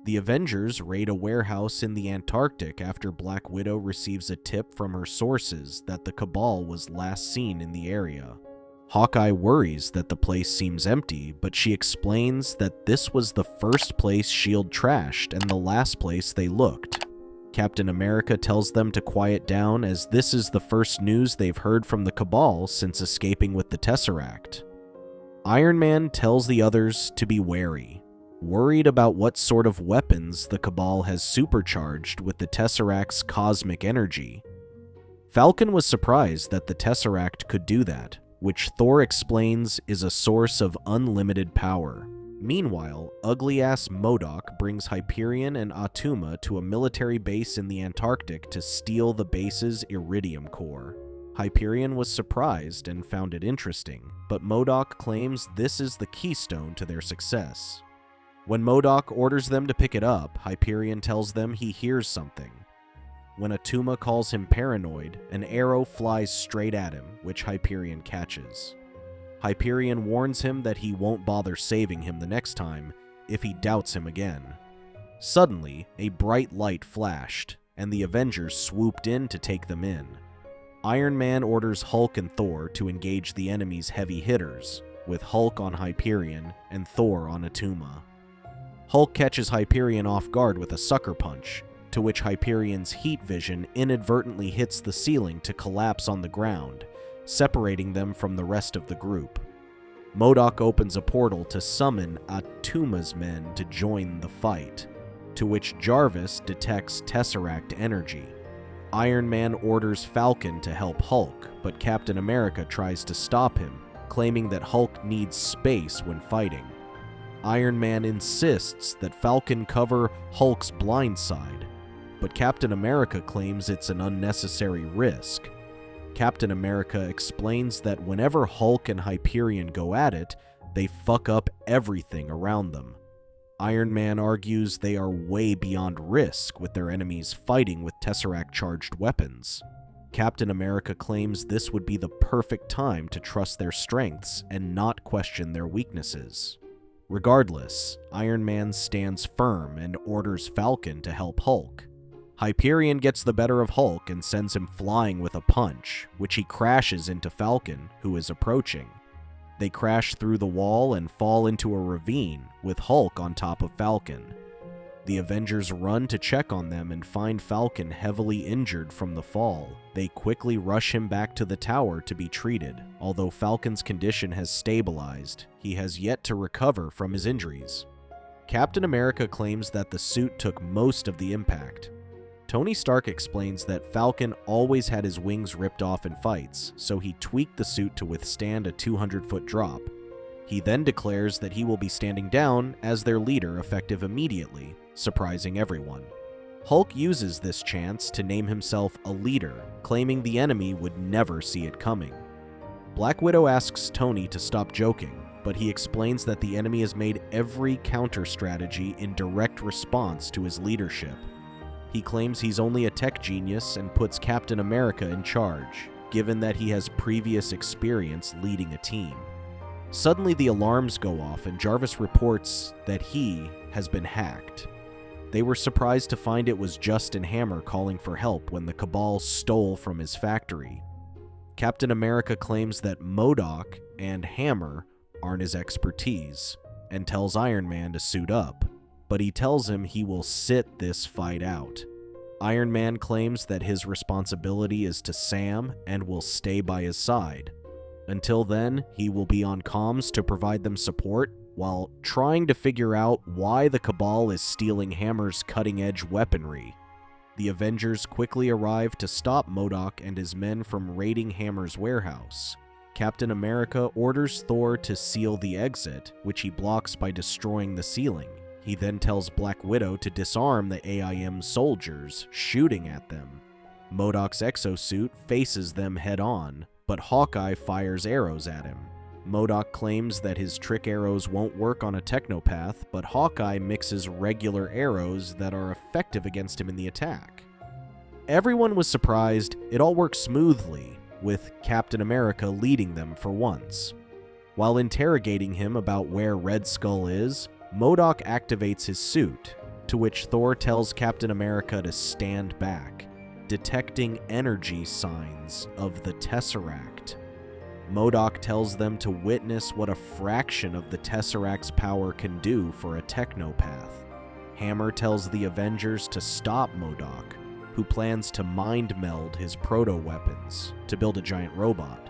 The Avengers raid a warehouse in the Antarctic after Black Widow receives a tip from her sources that the Cabal was last seen in the area. Hawkeye worries that the place seems empty, but she explains that this was the first place S.H.I.E.L.D. trashed and the last place they looked. Captain America tells them to quiet down as this is the first news they've heard from the Cabal since escaping with the Tesseract. Iron Man tells the others to be wary, worried about what sort of weapons the Cabal has supercharged with the Tesseract's cosmic energy. Falcon was surprised that the Tesseract could do that, which Thor explains is a source of unlimited power. Meanwhile, ugly-ass MODOK brings Hyperion and Attuma to a military base in the Antarctic to steal the base's iridium core. Hyperion was surprised and found it interesting, but MODOK claims this is the keystone to their success. When MODOK orders them to pick it up, Hyperion tells them he hears something. When Attuma calls him paranoid, an arrow flies straight at him, which Hyperion catches. Hyperion warns him that he won't bother saving him the next time if he doubts him again. Suddenly, a bright light flashed, and the Avengers swooped in to take them in. Iron Man orders Hulk and Thor to engage the enemy's heavy hitters, with Hulk on Hyperion and Thor on Attuma. Hulk catches Hyperion off guard with a sucker punch, to which Hyperion's heat vision inadvertently hits the ceiling to collapse on the ground, separating them from the rest of the group. MODOK opens a portal to summon Attuma's men to join the fight, to which Jarvis detects Tesseract energy. Iron Man orders Falcon to help Hulk, but Captain America tries to stop him, claiming that Hulk needs space when fighting. Iron Man insists that Falcon cover Hulk's blind side, but Captain America claims it's an unnecessary risk. Captain America explains that whenever Hulk and Hyperion go at it, they fuck up everything around them. Iron Man argues they are way beyond risk with their enemies fighting with Tesseract-charged weapons. Captain America claims this would be the perfect time to trust their strengths and not question their weaknesses. Regardless, Iron Man stands firm and orders Falcon to help Hulk. Hyperion gets the better of Hulk and sends him flying with a punch, which he crashes into Falcon, who is approaching. They crash through the wall and fall into a ravine, with Hulk on top of Falcon. The Avengers run to check on them and find Falcon heavily injured from the fall. They quickly rush him back to the tower to be treated. Although Falcon's condition has stabilized, he has yet to recover from his injuries. Captain America claims that the suit took most of the impact. Tony Stark explains that Falcon always had his wings ripped off in fights, so he tweaked the suit to withstand a 200-foot drop. He then declares that he will be standing down as their leader effective immediately, surprising everyone. Hulk uses this chance to name himself a leader, claiming the enemy would never see it coming. Black Widow asks Tony to stop joking, but he explains that the enemy has made every counter-strategy in direct response to his leadership. He claims he's only a tech genius and puts Captain America in charge, given that he has previous experience leading a team. Suddenly the alarms go off and Jarvis reports that he has been hacked. They were surprised to find it was Justin Hammer calling for help when the Cabal stole from his factory. Captain America claims that MODOK and Hammer aren't his expertise, and tells Iron Man to suit up, but he tells him he will sit this fight out. Iron Man claims that his responsibility is to Sam and will stay by his side. Until then, he will be on comms to provide them support while trying to figure out why the Cabal is stealing Hammer's cutting-edge weaponry. The Avengers quickly arrive to stop MODOK and his men from raiding Hammer's warehouse. Captain America orders Thor to seal the exit, which he blocks by destroying the ceiling. He then tells Black Widow to disarm the AIM soldiers, shooting at them. MODOK's exosuit faces them head-on, but Hawkeye fires arrows at him. MODOK claims that his trick arrows won't work on a technopath, but Hawkeye mixes regular arrows that are effective against him in the attack. Everyone was surprised it all worked smoothly, with Captain America leading them for once. While interrogating him about where Red Skull is, MODOK activates his suit, to which Thor tells Captain America to stand back, detecting energy signs of the Tesseract. MODOK tells them to witness what a fraction of the Tesseract's power can do for a technopath. Hammer tells the Avengers to stop MODOK, who plans to mind meld his proto-weapons to build a giant robot.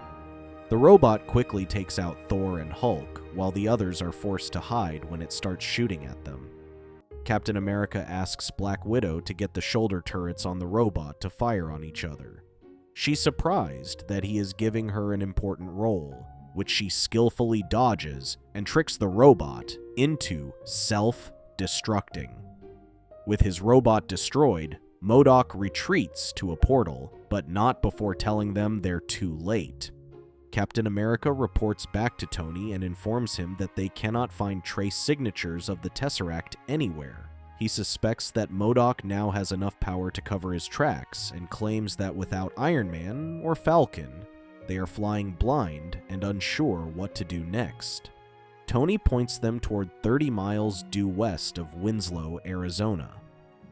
The robot quickly takes out Thor and Hulk, while the others are forced to hide when it starts shooting at them. Captain America asks Black Widow to get the shoulder turrets on the robot to fire on each other. She's surprised that he is giving her an important role, which she skillfully dodges and tricks the robot into self-destructing. With his robot destroyed, MODOK retreats to a portal, but not before telling them they're too late. Captain America reports back to Tony and informs him that they cannot find trace signatures of the Tesseract anywhere. He suspects that MODOK now has enough power to cover his tracks and claims that without Iron Man or Falcon, they are flying blind and unsure what to do next. Tony points them toward 30 miles due west of Winslow, Arizona.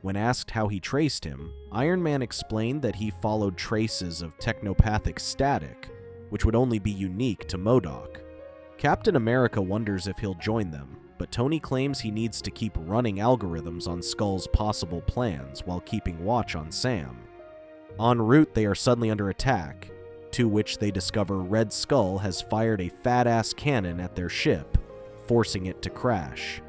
When asked how he traced him, Iron Man explained that he followed traces of technopathic static, which would only be unique to MODOK. Captain America wonders if he'll join them, but Tony claims he needs to keep running algorithms on Skull's possible plans while keeping watch on Sam. En route, they are suddenly under attack, to which they discover Red Skull has fired a fat-ass cannon at their ship, forcing it to crash.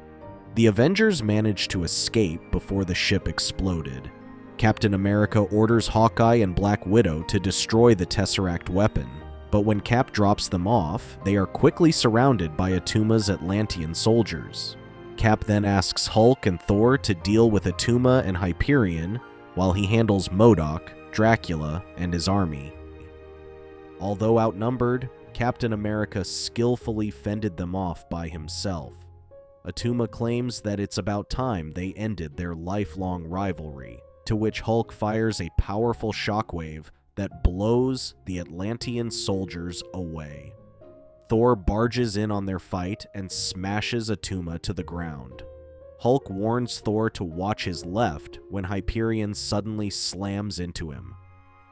The Avengers manage to escape before the ship exploded. Captain America orders Hawkeye and Black Widow to destroy the Tesseract weapon, but when Cap drops them off, they are quickly surrounded by Atuma's Atlantean soldiers. Cap then asks Hulk and Thor to deal with Atuma and Hyperion, while he handles MODOK, Dracula, and his army. Although outnumbered, Captain America skillfully fended them off by himself. Atuma claims that it's about time they ended their lifelong rivalry, to which Hulk fires a powerful shockwave that blows the Atlantean soldiers away. Thor barges in on their fight and smashes Atuma to the ground. Hulk warns Thor to watch his left when Hyperion suddenly slams into him.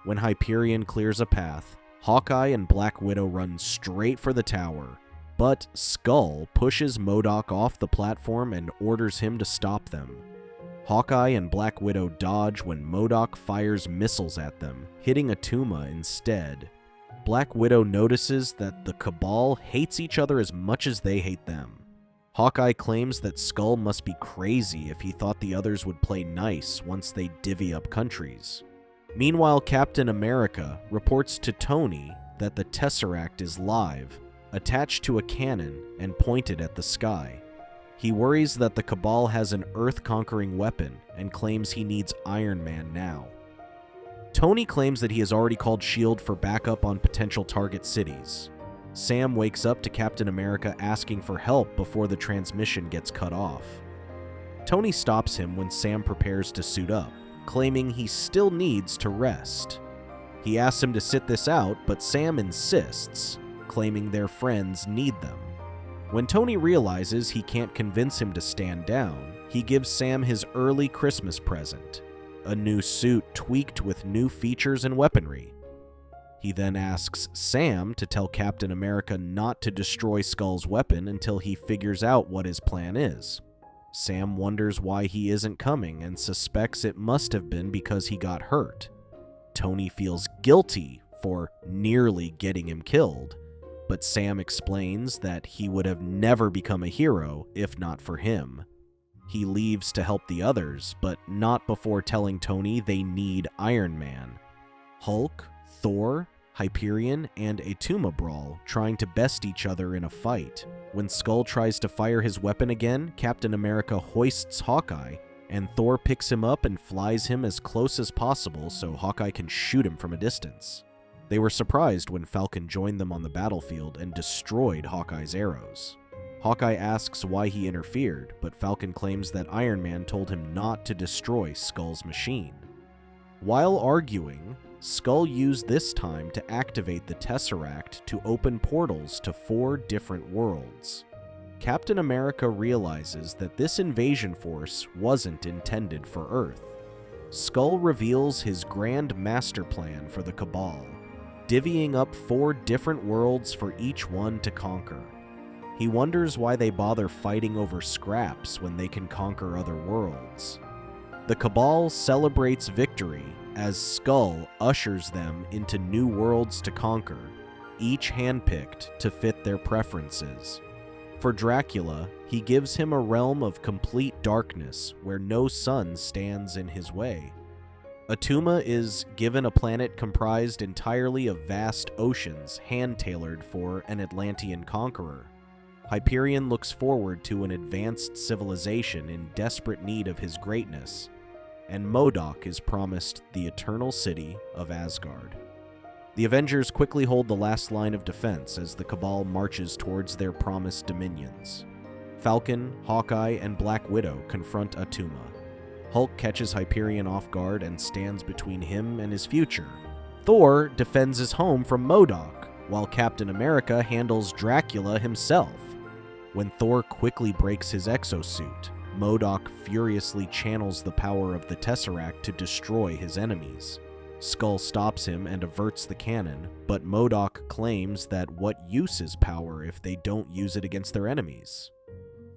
When Hyperion clears a path, Hawkeye and Black Widow run straight for the tower, but Skull pushes MODOK off the platform and orders him to stop them. Hawkeye and Black Widow dodge when MODOK fires missiles at them, hitting Atuma instead. Black Widow notices that the Cabal hates each other as much as they hate them. Hawkeye claims that Skull must be crazy if he thought the others would play nice once they divvy up countries. Meanwhile, Captain America reports to Tony that the Tesseract is live, attached to a cannon and pointed at the sky. He worries that the Cabal has an Earth-conquering weapon and claims he needs Iron Man now. Tony claims that he has already called S.H.I.E.L.D. for backup on potential target cities. Sam wakes up to Captain America asking for help before the transmission gets cut off. Tony stops him when Sam prepares to suit up, claiming he still needs to rest. He asks him to sit this out, but Sam insists, claiming their friends need them. When Tony realizes he can't convince him to stand down, he gives Sam his early Christmas present, a new suit tweaked with new features and weaponry. He then asks Sam to tell Captain America not to destroy Skull's weapon until he figures out what his plan is. Sam wonders why he isn't coming and suspects it must have been because he got hurt. Tony feels guilty for nearly getting him killed, but Sam explains that he would have never become a hero if not for him. He leaves to help the others, but not before telling Tony they need Iron Man. Hulk, Thor, Hyperion, and Atuma brawl, trying to best each other in a fight. When Skull tries to fire his weapon again, Captain America hoists Hawkeye, and Thor picks him up and flies him as close as possible so Hawkeye can shoot him from a distance. They were surprised when Falcon joined them on the battlefield and destroyed Hawkeye's arrows. Hawkeye asks why he interfered, but Falcon claims that Iron Man told him not to destroy Skull's machine. While arguing, Skull used this time to activate the Tesseract to open portals to 4 different worlds. Captain America realizes that this invasion force wasn't intended for Earth. Skull reveals his grand master plan for the Cabal, divvying up 4 different worlds for each one to conquer. He wonders why they bother fighting over scraps when they can conquer other worlds. The Cabal celebrates victory as Skull ushers them into new worlds to conquer, each handpicked to fit their preferences. For Dracula, he gives him a realm of complete darkness where no sun stands in his way. Atuma is given a planet comprised entirely of vast oceans hand-tailored for an Atlantean conqueror. Hyperion looks forward to an advanced civilization in desperate need of his greatness, and MODOK is promised the eternal city of Asgard. The Avengers quickly hold the last line of defense as the Cabal marches towards their promised dominions. Falcon, Hawkeye, and Black Widow confront Atuma. Hulk catches Hyperion off guard and stands between him and his future. Thor defends his home from MODOK, while Captain America handles Dracula himself. When Thor quickly breaks his exosuit, MODOK furiously channels the power of the Tesseract to destroy his enemies. Skull stops him and averts the cannon, but MODOK claims that what use is power if they don't use it against their enemies?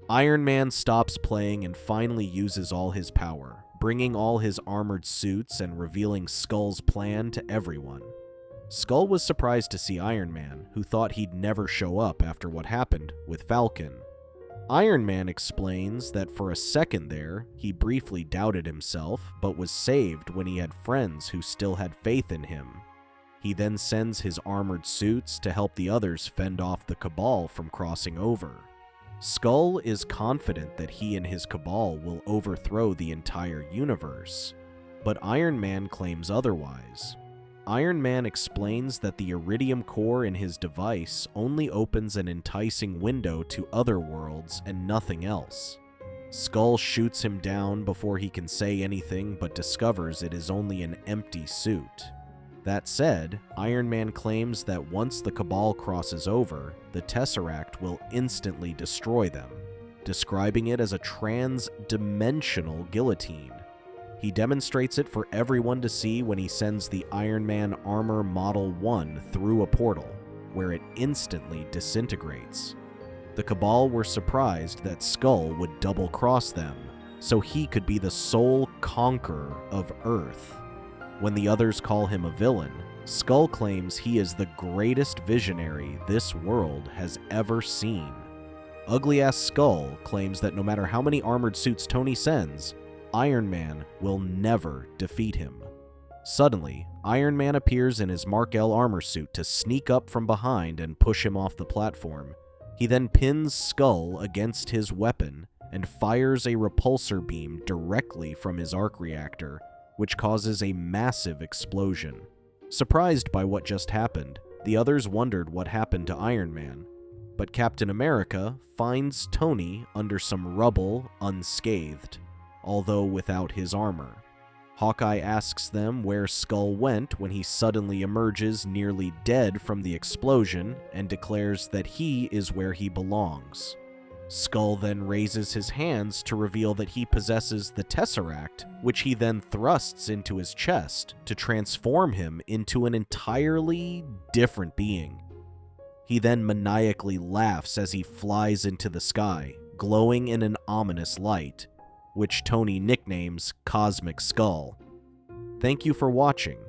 Iron Man stops playing and finally uses all his power, bringing all his armored suits and revealing Skull's plan to everyone. Skull was surprised to see Iron Man, who thought he'd never show up after what happened with Falcon. Iron Man explains that for a second there, he briefly doubted himself, but was saved when he had friends who still had faith in him. He then sends his armored suits to help the others fend off the Cabal from crossing over. Skull is confident that he and his Cabal will overthrow the entire universe, but Iron Man claims otherwise. Iron Man explains that the iridium core in his device only opens an enticing window to other worlds and nothing else. Skull shoots him down before he can say anything but discovers it is only an empty suit. That said, Iron Man claims that once the Cabal crosses over, the Tesseract will instantly destroy them, describing it as a trans-dimensional guillotine. He demonstrates it for everyone to see when he sends the Iron Man Armor Model 1 through a portal, where it instantly disintegrates. The Cabal were surprised that Skull would double-cross them, so he could be the sole conqueror of Earth. When the others call him a villain, Skull claims he is the greatest visionary this world has ever seen. Ugly-ass Skull claims that no matter how many armored suits Tony sends, Iron Man will never defeat him. Suddenly, Iron Man appears in his Mark L armor suit to sneak up from behind and push him off the platform. He then pins Skull against his weapon and fires a repulsor beam directly from his arc reactor, which causes a massive explosion. Surprised by what just happened, the others wondered what happened to Iron Man, but Captain America finds Tony under some rubble unscathed, although without his armor. Hawkeye asks them where Skull went when he suddenly emerges nearly dead from the explosion and declares that he is where he belongs. Skull then raises his hands to reveal that he possesses the Tesseract, which he then thrusts into his chest to transform him into an entirely different being. He then maniacally laughs as he flies into the sky, glowing in an ominous light, which Tony nicknames Cosmic Skull. Thank you for watching.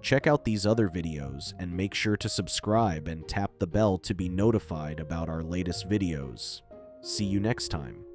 Check out these other videos and make sure to subscribe and tap the bell to be notified about our latest videos. See you next time.